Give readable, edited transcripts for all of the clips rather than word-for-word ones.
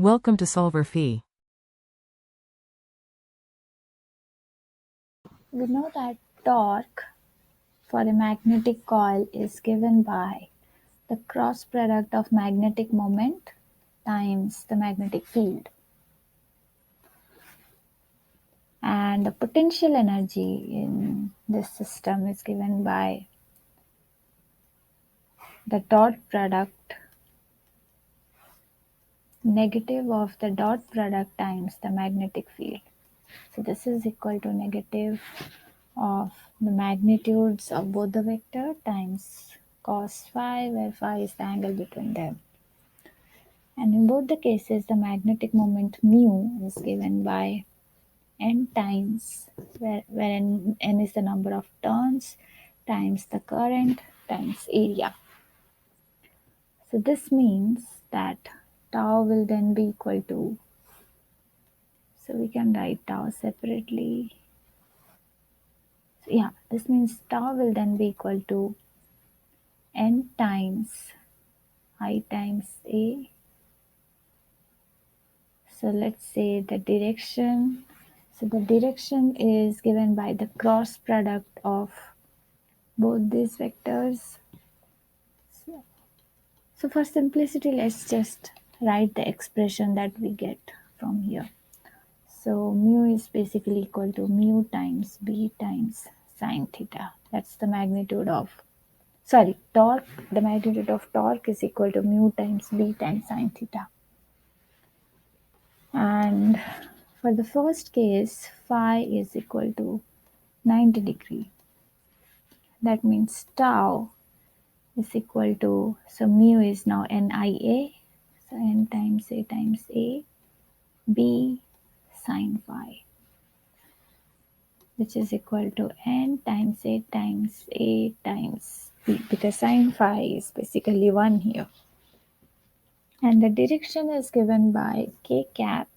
Welcome to solverfy. We know that torque for a magnetic coil is given by the cross product of magnetic moment times the magnetic field. And the potential energy in this system is given by the dot product negative of the dot product times the magnetic field. So this is equal to negative of the magnitudes of both the vector times cos phi, where phi is the angle between them. And in both the cases, the magnetic moment mu is given by n times, where n is the number of turns, times the current, times area. So this means that tau will then be equal to, so we can write tau separately. So yeah, this means tau will then be equal to n times I times A. So let's say the direction. So the direction is given by the cross product of both these vectors. So for simplicity, let's just write the expression that we get from here. So mu is basically equal to mu times B times sine theta. That's the magnitude of, torque. The magnitude of torque is equal to mu times B times sine theta. And for the first case, phi is equal to 90 degree. That means tau is equal to, so mu is now NIA, so N times A B sine phi, which is equal to N times A times B, because sine phi is basically 1 here. And the direction is given by K cap,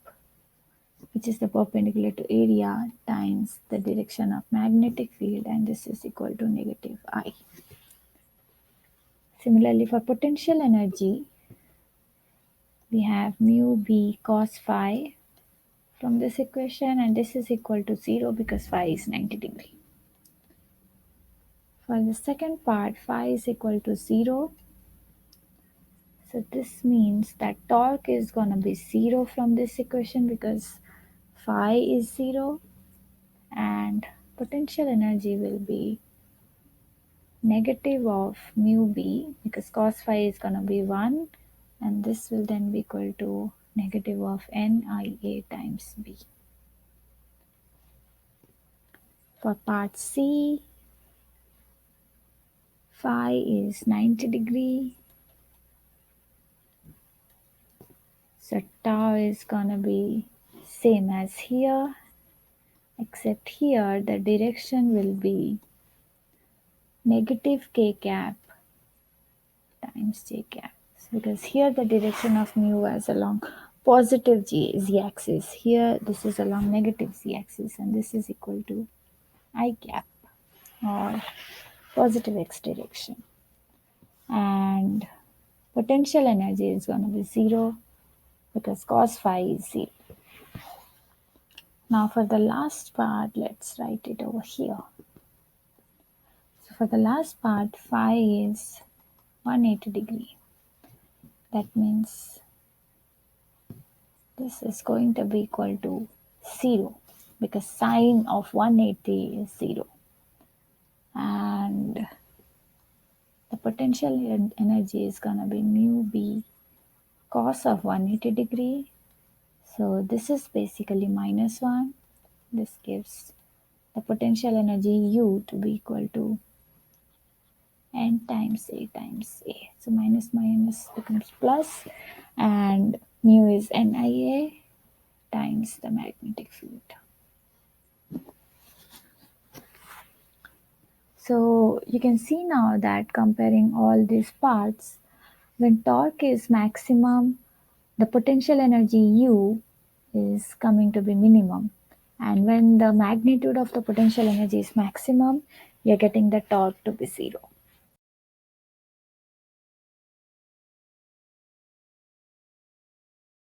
which is the perpendicular to area, times the direction of magnetic field, and this is equal to negative I. Similarly, for potential energy, we have mu B cos phi from this equation, and this is equal to 0 because phi is 90 degree. For the second part, phi is equal to 0. So this means that torque is going to be 0 from this equation because phi is 0, and potential energy will be negative of mu B because cos phi is going to be 1, and this will then be equal to negative of NIA times B. For part C, phi is 90 degree. So tau is gonna be same as here, except here the direction will be negative k cap times j cap. So because here the direction of mu was along positive z axis. Here this is along negative z axis, and this is equal to I cap, or positive x direction. And potential energy is going to be 0 because cos phi is 0. Now for the last part, let's write it over here. So for the last part, phi is 180 degree. That means this is going to be equal to 0 because sine of 180 is 0. And the potential energy is going to be mu B cos of 180 degree. So this is basically minus 1. This gives the potential energy U to be equal to N times A times A. So minus minus becomes plus, and mu is NIA times the magnetic field. So you can see now that comparing all these parts, when torque is maximum, the potential energy U is coming to be minimum. And when the magnitude of the potential energy is maximum, you're getting the torque to be 0.